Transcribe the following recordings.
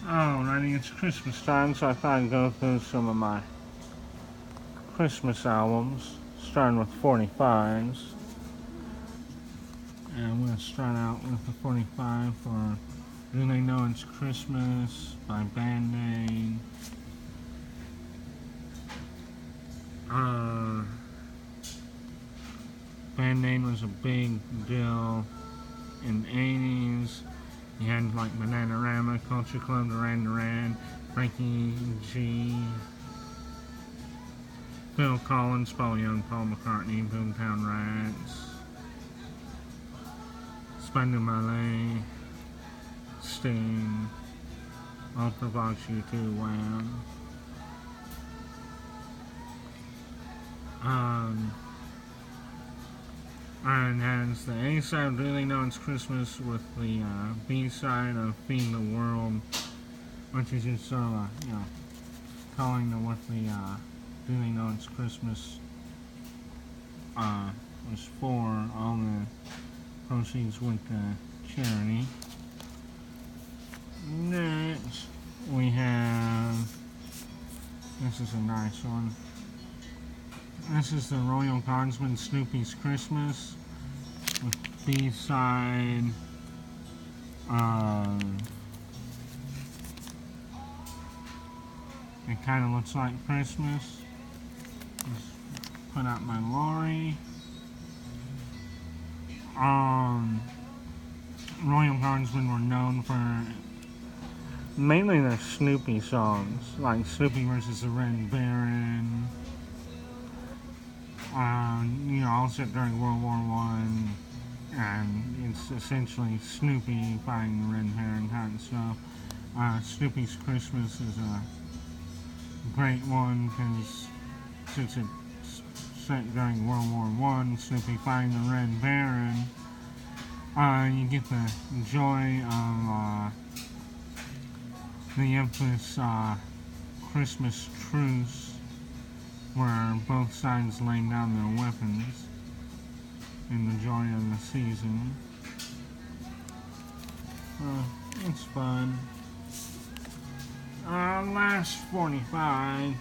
Alrighty, it's Christmas time, so I thought I'd go through some of my Christmas albums, starting with 45s. And I'm going to start out with the 45 for Do They Know It's Christmas by Band Aid. Band Aid was a big deal in the 80s. You had like Bananarama, Culture Club, Duran Duran, Frankie G, Phil Collins, Paul Young, Paul McCartney, Boomtown Rats, Spandau Ballet, Sting, Ultravox U2, Wham. And has the A side, Do They Know It's Christmas, with the B side of Feed the World, which is just sort of calling to what the Do They Know It's Christmas was for. All the proceeds went to charity. Next, we have, this is a nice one. This is the Royal Guardsmen Snoopy's Christmas, with B-side, it kind of looks like Christmas. Just put out my lorry. Royal Guardsmen were known for mainly their Snoopy songs, like Snoopy versus the Red Baron. Also during World War One, and it's essentially Snoopy fighting the Red Baron kind of stuff. Snoopy's Christmas is a great one because since it's set during World War One, Snoopy fighting the Red Baron, you get the joy of the infamous Christmas truce, where both sides lay down their weapons in the joy of the season. It's fun. Last 45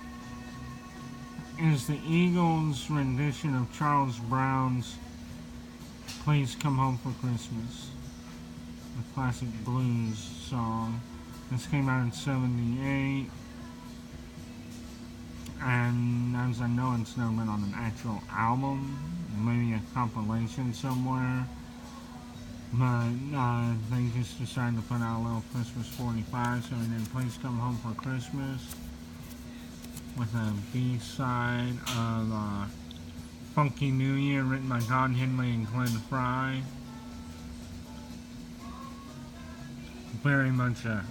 is the Eagles' rendition of Charles Brown's Please Come Home for Christmas, the classic blues song. This came out in 78. And as I know, it's never been on an actual album, maybe a compilation somewhere. But they just decided to put out a little Christmas 45, so we did Please Come Home for Christmas, with a B-side of Funky New Year, written by Don Henley and Glenn Frey. Very much a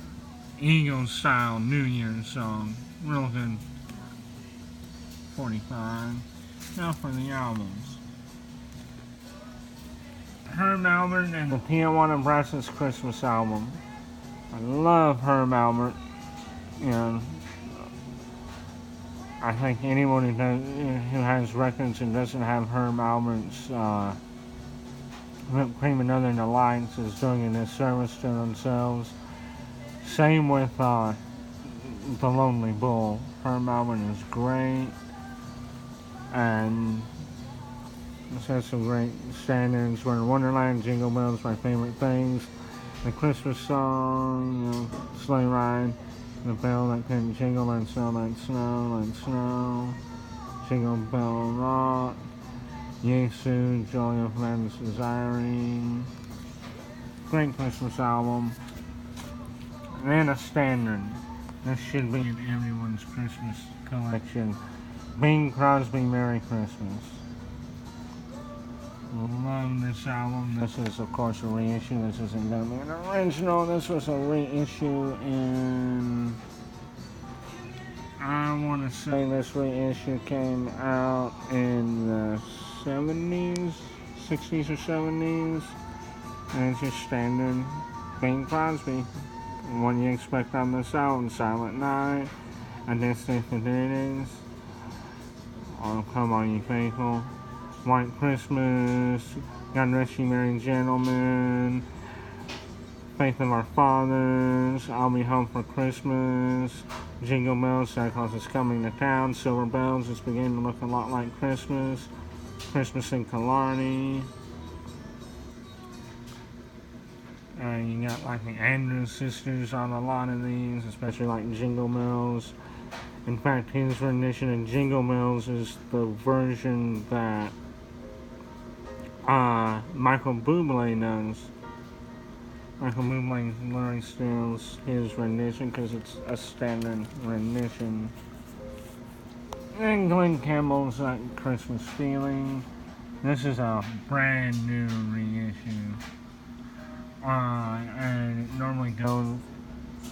Eagles-style New Year's song. Real good. 45. Now for the albums. Herb Alpert and the Tijuana Brass's Christmas album. I love Herb Alpert, and I think anyone who has records and doesn't have Herb Alpert's Whipped Cream and Other Delights is doing a disservice to themselves. Same with The Lonely Bull. Herb Alpert is great. And this has some great standards. We're in Wonderland, Jingle Bells, My Favorite Things, the Christmas song, Sleigh Ride, the bell that couldn't jingle, let snow, let snow, let snow, Jingle Bell Rock, Yesu, Joy of Man's Desiring. Great Christmas album. And a standard. This should be in everyone's Christmas collection. Bing Crosby, Merry Christmas. Love this album. This is, of course, a reissue. This isn't going to be an original. This was a reissue in, I want to say this reissue came out in the 70s, 60s or 70s. And it's just standard Bing Crosby. What do you expect on this album? Silent Night, A Distant Days, Oh Come On You Faithful, White Christmas, God Rest You Merry Gentlemen, Faith of Our Fathers, I'll Be Home for Christmas, Jingle Bells, Santa Claus is Coming to Town, Silver Bells, it's beginning to look a lot like Christmas, Christmas in Killarney. You got like the Andrews Sisters on a lot of these, especially like Jingle Bells. In fact, his rendition of Jingle Bells is the version that Michael Bublé does. Michael Bublé literally steals his rendition because it's a standard rendition. And Glenn Campbell's Christmas Feeling. This is a brand new reissue. And it normally goes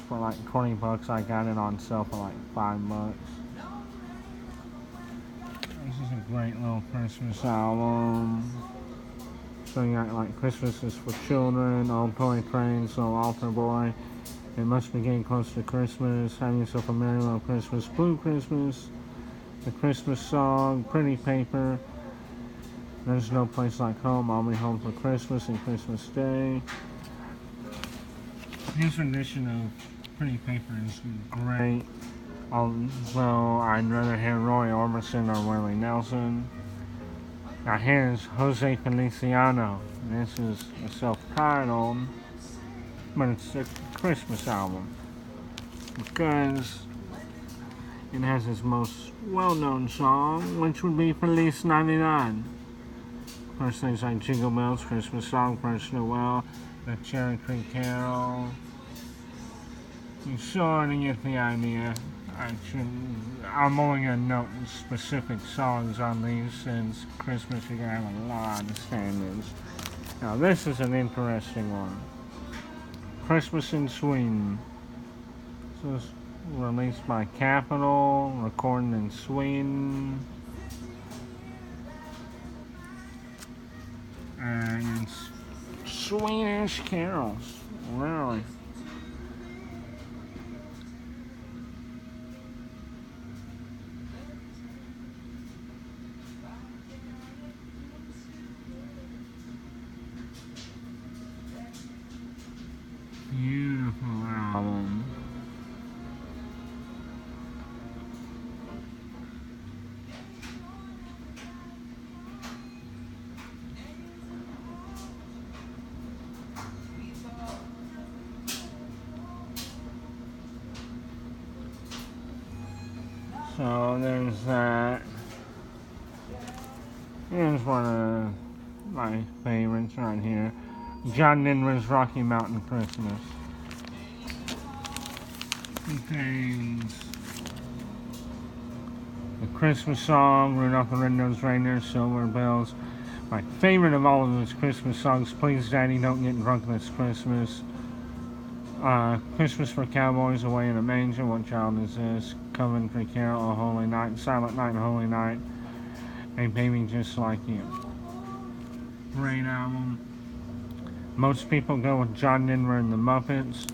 for like $20. I got it on sale for like $5. This is a great little Christmas album. So you got like Christmas is for Children, Old Toy Train, So Altar Boy, It Must Be Getting Close to Christmas, Have Yourself a Merry Little Christmas, Blue Christmas, The Christmas Song, Pretty Paper, There's No Place Like Home, I'll Be Home for Christmas, and Christmas Day. His rendition of Pretty Paper is great, although I'd rather hear Roy Orbison or Willie Nelson. Now here's Jose Feliciano. This is a self-titled, but it's a Christmas album because it has his most well-known song, which would be Feliz Navidad. Of course, things like Jingle Bells, Christmas Song, First Noel, The Cherry Tree Carol. You sort of get the idea. I'm only going to note specific songs on these since Christmas you're going to have a lot of standards. Now this is an interesting one. Christmas in Sweden. This was released by Capitol, recorded in Sweden. And it's Swedish carols, really. Beautiful album. So there's that. Here's one of my favorites right here. John Denver's Rocky Mountain Christmas. Contains the Christmas Song, Rudolph the Red-Nosed Reindeer, Silver Bells. My favorite of all of those Christmas songs, Please Daddy Don't Get Drunk This Christmas. Christmas for Cowboys, Away in a Manger, What Child Is This? Coventry Carol, A Holy Night, Silent Night, Holy Night, A Baby Just Like You. Great album. Most people go with John Denver and the Muppets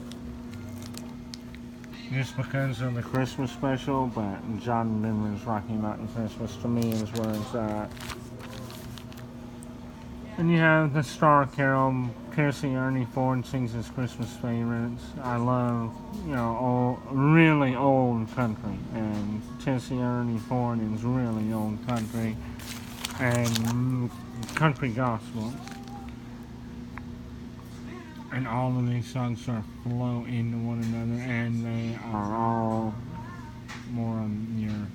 just because of the Christmas special, but John Denver's Rocky Mountain Christmas to me is where it's at. And you have the Star Carol. Piercy Ernie Ford sings his Christmas favorites. I love, really old country, and Piercy Ernie Ford is really old country and country gospel. And all of these songs sort of flow into one another, and they are all more on your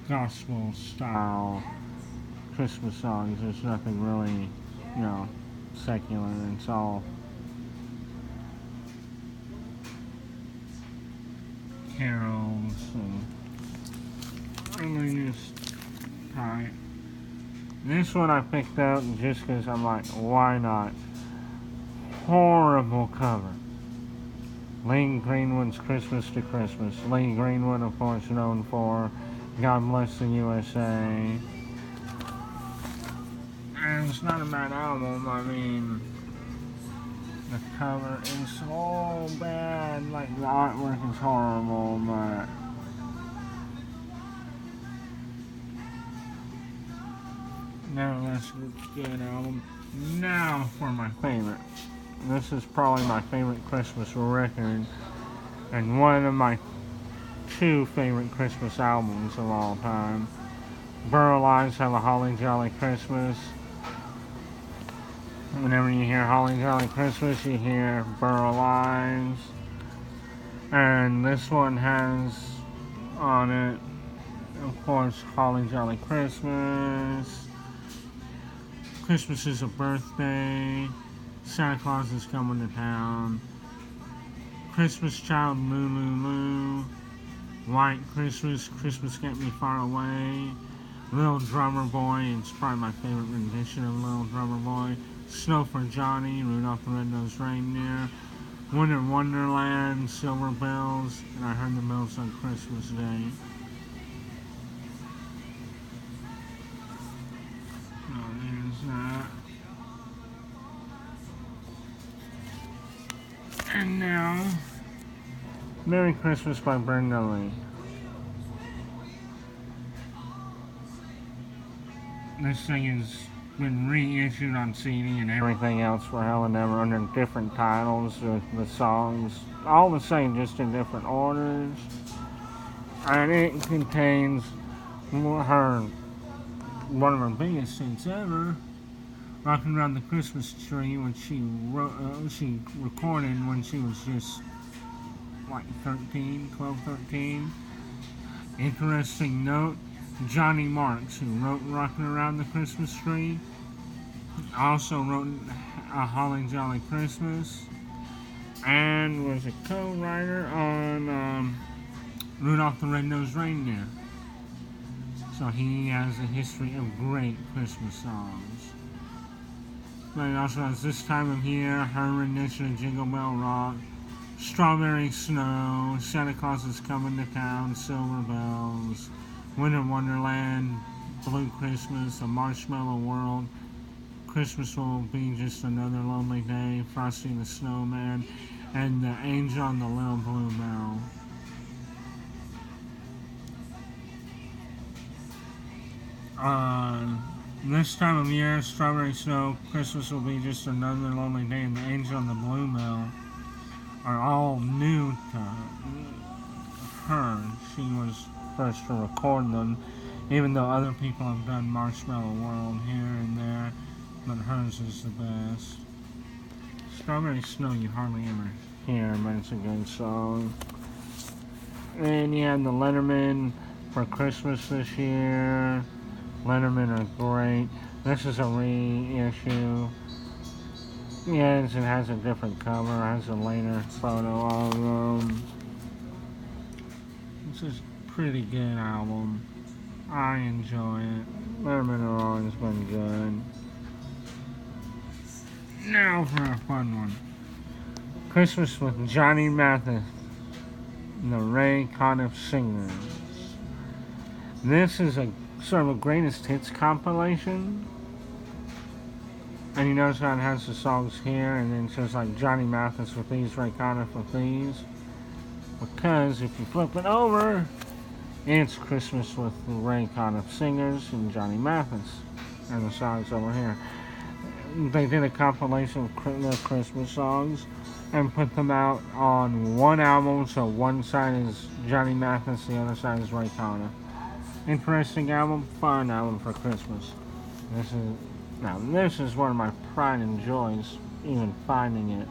gospel style Christmas songs. There's nothing really, secular. It's all carols, and they're just tight. This one I picked out just because I'm like, why not? Horrible cover. Lee Greenwood's Christmas to Christmas. Lee Greenwood, of course, known for God Bless the USA. And it's not a bad album. I mean, the cover is so bad. Like, the artwork is horrible, but nevertheless, it's a good album. Now for my favorite. This is probably my favorite Christmas record, and one of my two favorite Christmas albums of all time. Burl Ives have a Holly Jolly Christmas. Whenever you hear Holly Jolly Christmas, you hear Burl Ives. And this one has on it, of course, Holly Jolly Christmas. Christmas is a birthday. Santa Claus is coming to town. Christmas Child, Lulu. White Christmas, Christmas Get Me Far Away. Little Drummer Boy, it's probably my favorite rendition of Little Drummer Boy. Snow for Johnny, Rudolph the Red-Nosed Reindeer. Winter Wonderland, Silver Bells, and I Heard the Bells on Christmas Day. So there's that. And now, Merry Christmas by Brenda Lee. This thing has been reissued on CD and everything else for Hell and Ever under different titles with the songs, all the same, just in different orders. And it contains one of her biggest hits ever, Rocking Around the Christmas Tree, which she recorded when she was just like 12, 13. Interesting note, Johnny Marks, who wrote Rockin' Around the Christmas Tree, also wrote A Holly Jolly Christmas, and was a co-writer on Rudolph the Red-Nosed Reindeer. So he has a history of great Christmas songs. But he also has This Time of Year, her rendition of Jingle Bell Rock, Strawberry Snow, Santa Claus is Coming to Town, Silver Bells, Winter Wonderland, Blue Christmas, A Marshmallow World, Christmas Will Be Just Another Lonely Day, Frosty the Snowman, and The Angel on the Little Blue Bell. This Time of Year, Strawberry Snow, Christmas Will Be Just Another Lonely Day, and The Angel on the Blue Bell are all new to her. She was first to record them, even though other people have done Marshmallow World here and there, but hers is the best. Strawberry Snow you hardly ever hear, but it's a good song. And you had the Letterman for Christmas this year. Letterman are great. This is a reissue. Yes, it has a different cover, it has a later photo of them. This is a pretty good album. I enjoy it. Letterman have always been good. Now for a fun one. Christmas with Johnny Mathis, the Ray Conniff Singers. This is a sort of a greatest hits compilation. And you notice how it has the songs here, and then it says like Johnny Mathis with these, Ray Conniff with these. Because if you flip it over, it's Christmas with the Ray Conniff Singers and Johnny Mathis, and the songs over here. They did a compilation of their Christmas songs and put them out on one album, so one side is Johnny Mathis, the other side is Ray Conniff. Interesting album, fun album for Christmas. This is one of my pride and joys, even finding it.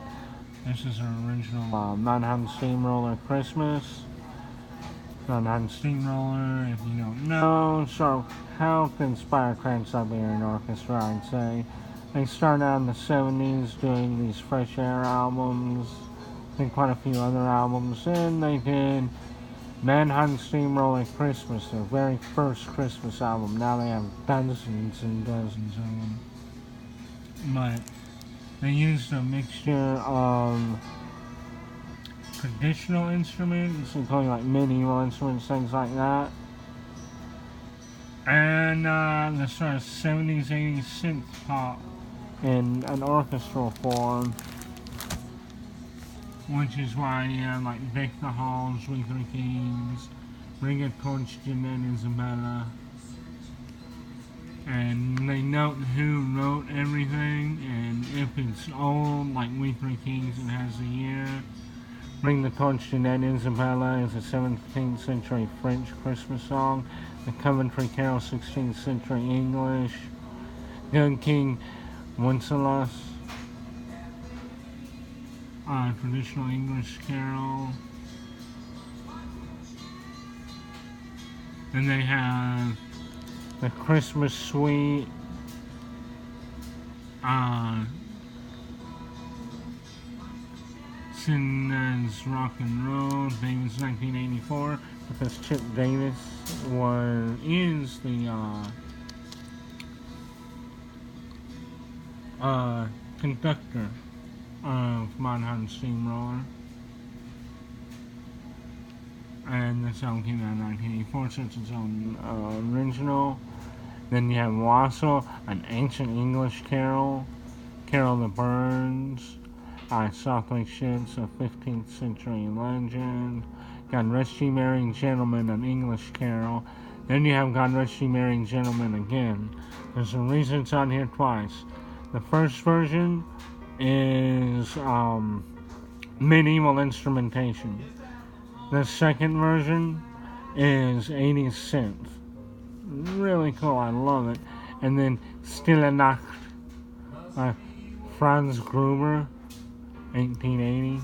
This is an original Manhattan Steamroller Christmas. Manhattan Steamroller, if you don't know, so helped inspire Trans-Siberian Orchestra, I'd say. They started out in the 70s doing these Fresh Air albums, and quite a few other albums, and they did Manhattan Steamroller Christmas, their very first Christmas album. Now they have dozens and dozens of them. But they used a mixture of traditional instruments, including like medieval instruments, things like that, and the sort of 70s, 80s synth pop in an orchestral form, which is why you have like Vic the Halls, Winter Kings, Bring It Torch, Jeanette Isabella, and they note who wrote everything, and if it's old, like We Three Kings, it has the year. Bring the Torch to Ned Isabella is a 17th century French Christmas song. The Coventry Carol, 16th century English. Good King Wenceslas, traditional English carol. And they have the Christmas Suite, Sinner's Rock and Roll, Davis 1984, because Chip Davis is the conductor of Mannheim Steamroller. And the song came out in 1984, so it's its own original. Then you have Wassail, an ancient English carol, Carol the Burns, Softly Shits, a 15th century legend. God Rest Ye Merry Gentlemen, an English carol. Then you have God Rest Ye Merry Gentlemen again. There's a reason it's on here twice. The first version is medieval instrumentation. The second version is 80s synth. Really cool, I love it. And then Stille Nacht, Franz Gruber, 1880.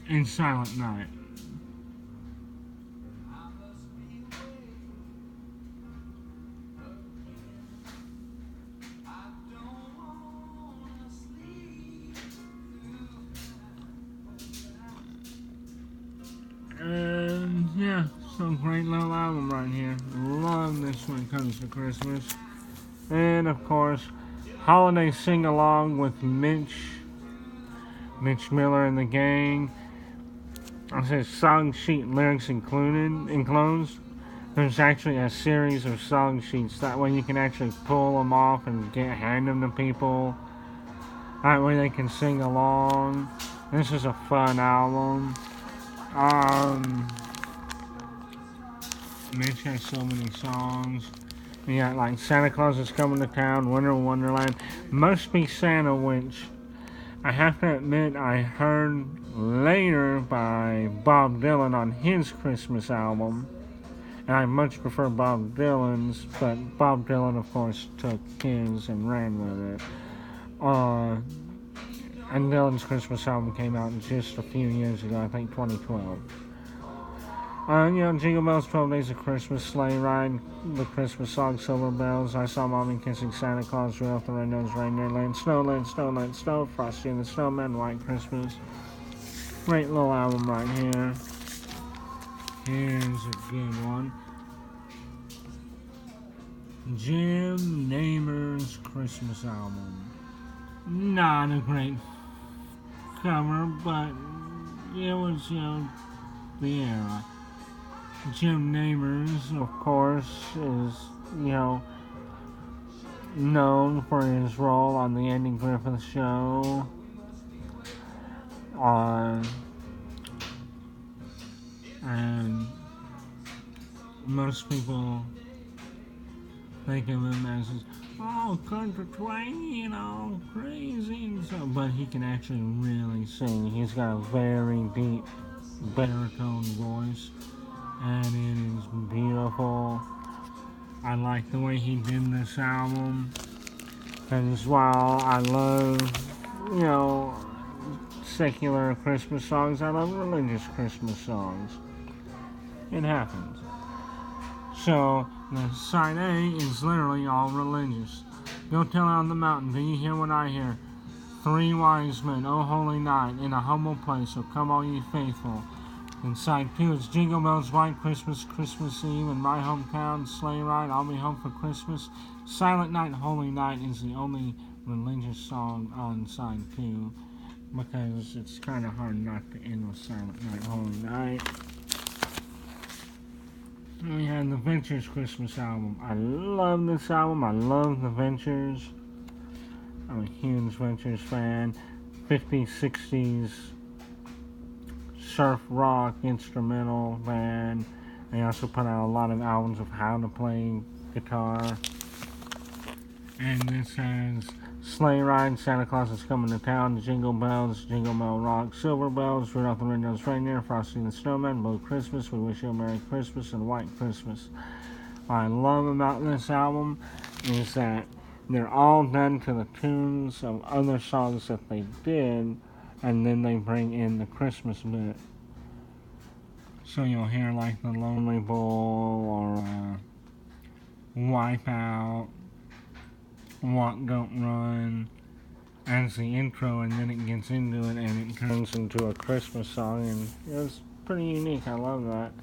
In Silent Night. And yeah, some great little album right here. Love this when it comes to Christmas. And of course, Holiday Sing Along with Mitch Miller and the gang. It says song sheet lyrics enclosed. There's actually a series of song sheets. That way you can actually pull them off and hand them to people. That way they can sing along. This is a fun album. Mitch has so many songs. You got like Santa Claus is Coming to Town, Winter Wonderland, Must Be Santa, which I have to admit I heard later by Bob Dylan on his Christmas album. And I much prefer Bob Dylan's, but Bob Dylan, of course, took his and ran with it. And Dylan's Christmas album came out just a few years ago, I think 2012. Jingle Bells, 12 Days of Christmas, Sleigh Ride, the Christmas song, Silver Bells, I Saw Mommy Kissing Santa Claus, Rudolph the Red-Nosed Reindeer, Land, Snow, Frosty and the Snowman, White Christmas. Great little album right here. Here's a good one. Jim Nehmer's Christmas album. Not a great cover, but it was, the era. Jim Nehmer's, of course, is, known for his role on the Andy Griffith Show. And most people think of him as country twang, crazy and so, but he can actually really sing. He's got a very deep baritone voice, and it is beautiful. I like the way he did this album, because while I love, secular Christmas songs, I love religious Christmas songs. It happens. So, the side A is literally all religious. Go tell on the mountain, do you hear what I hear? 3 wise men, O holy night, in a humble place, so come all ye faithful. And side 2 is Jingle Bells, White Christmas, Christmas Eve, in my hometown, Sleigh Ride, I'll be home for Christmas. Silent Night, Holy Night is the only religious song on side 2, because it's kind of hard not to end with Silent Night, Holy Night. We had the Ventures Christmas album. I love this album. I love the Ventures. I'm a huge Ventures fan. 50s, 60s surf rock instrumental band. They also put out a lot of albums of how to play guitar. And this has Sleigh Ride, Santa Claus is Coming to Town, Jingle Bells, Jingle Bell Rock, Silver Bells, Rudolph the Red-Nosed Reindeer, Frosty the Snowman, Blue Christmas, We Wish You a Merry Christmas, and White Christmas. What I love about this album is that they're all done to the tunes of other songs that they did, and then they bring in the Christmas bit. So you'll hear like The Lonely Bull or Wipeout, Walk Don't Run as the intro, and then it gets into it and it turns into a Christmas song, and it's pretty unique. I love that.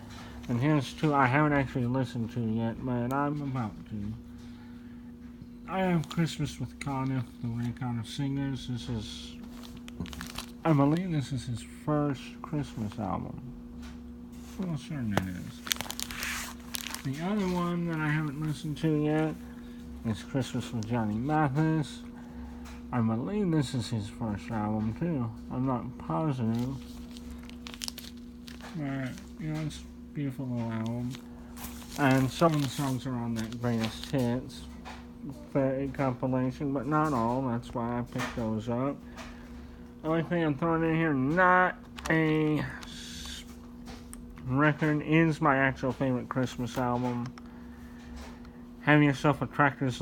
And here's two I haven't actually listened to yet, but I'm about to. I have Christmas with Conniff, the Ray Conniff Singers. I believe this is his first Christmas album. Well, certain it is. The other one that I haven't listened to yet is Christmas with Johnny Mathis. I believe this is his first album too. I'm not positive. But, it's a beautiful little album. And some of the songs are on that Greatest Hits compilation, but not all. That's why I picked those up. The only thing I'm throwing in here, not a record, is my actual favorite Christmas album. Have Yourself a Tractor's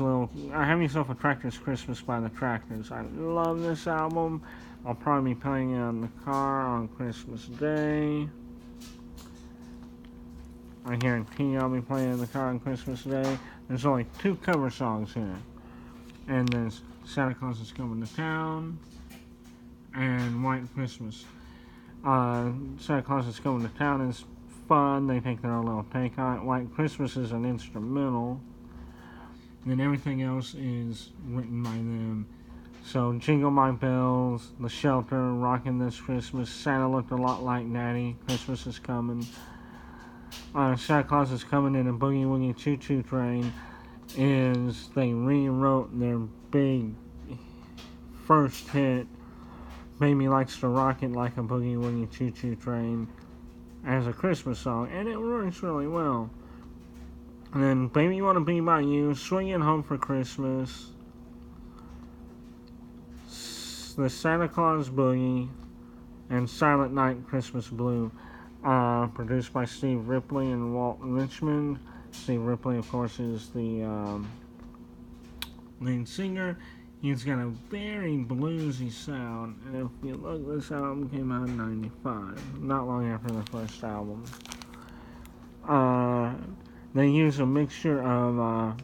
Christmas by the Tractors. I love this album. I'll probably be playing it in the car on Christmas Day. I guarantee I'll be playing in the car on Christmas Day. There's only 2 cover songs here. And there's Santa Claus is Coming to Town and White Christmas. Santa Claus is Coming to Town is fun. They take their own little take on it. White Christmas is an instrumental. And then everything else is written by them. So Jingle My Bells, The Shelter, Rockin' This Christmas, Santa Looked a Lot Like Daddy, Christmas is Coming. Santa Claus is Coming in a Boogie Woogie Choo Choo Train is they rewrote their big first hit, Baby Likes to Rock It Like a Boogie Woogie Choo Choo Train, as a Christmas song, and it works really well. And then Baby You Wanna Be By You, Swingin' Home for Christmas, The Santa Claus Boogie, and Silent Night Christmas Blue. Produced by Steve Ripley and Walt Richmond. Steve Ripley, of course, is the lead singer. He's got a very bluesy sound, and if you look, this album came out in '95, not long after the first album. They use a mixture of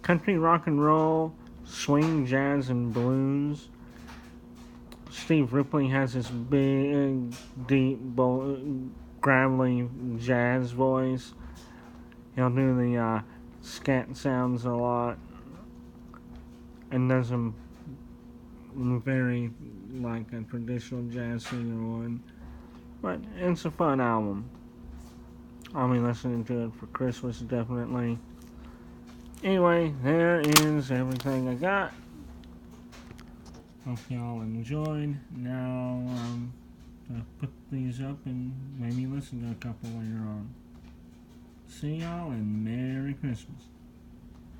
country rock and roll, swing, jazz, and blues. Steve Ripley has this big, deep, gravelly jazz voice. He'll do the scat sounds a lot, and does them very like a traditional jazz singer would. But it's a fun album. I'll be listening to it for Christmas, definitely. Anyway, there is everything I got. Hope y'all enjoyed. Now, I'll put these up and maybe listen to a couple later on. See y'all and Merry Christmas.